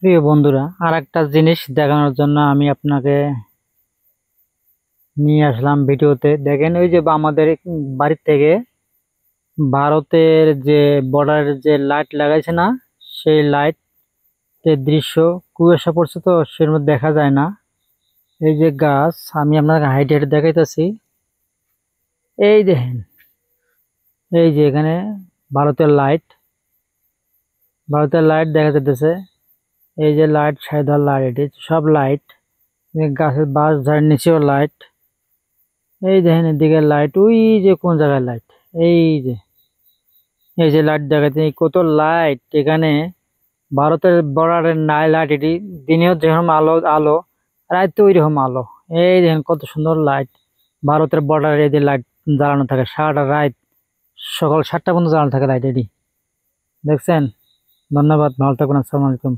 প্রিয় বন্ধুরা, আর একটা জিনিস দেখানোর জন্য আমি আপনাকে নিয়ে আসলাম ভিডিওতে। দেখেন, ওই যে আমাদের বাড়ির থেকে ভারতের যে বর্ডারের যে লাইট লাগাইছে না, সেই লাইটের দৃশ্য। কুয়াশা পড়ছে তো সের মধ্যে দেখা যায় না। এই যে গাছ, আমি আপনাকে হাইট হাইট দেখাইতেছি। এই দেখেন, এই যে এখানে ভারতের লাইট, ভারতের লাইট দেখা যাইতেছে। এই যে লাইট, সাইডার লাইট, এই সব লাইট। গাছের বাঁশ ঝাড়ের নিচেও লাইট। এই দেখেন এদিকে লাইট, ওই যে কোন জায়গায় লাইট, এই যে এই যে লাইট দেখাতে কত লাইট এখানে। ভারতের বর্ডারের নাই লাইট এটি। দিনেও যেরকম আলো আলো, রাতে ওই রকম আলো। এই দেখেন কত সুন্দর লাইট। ভারতের বর্ডারে এই যে লাইট জ্বালানো থাকে সারাটা রাত, সকাল 7টা পর্যন্ত জ্বালানো থাকে লাইট এটি। দেখছেন? ধন্যবাদ, ভালো থাকবেন, আসসালামু আলাইকুম।